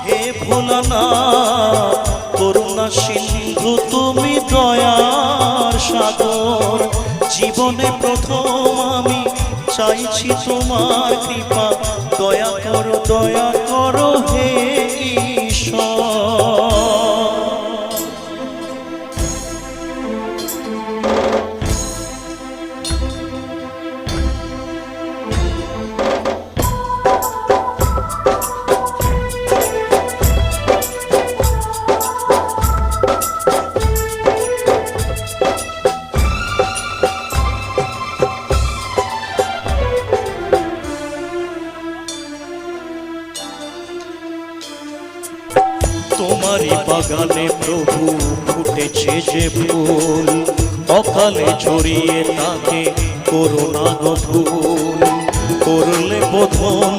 হে ভোলানাথ করুণা সিন্ধু তুমি দয়ার সাগর, জীবনে প্রথম আমি চাইছি তোমার কৃপা, দয়া করো হে ঈশ্বর। তোমারই বাগানে প্রভু ফুটেছে যে ফুল, অকালে ছড়িয়ে তাকে করুণা গো ভুল, করলে বোধন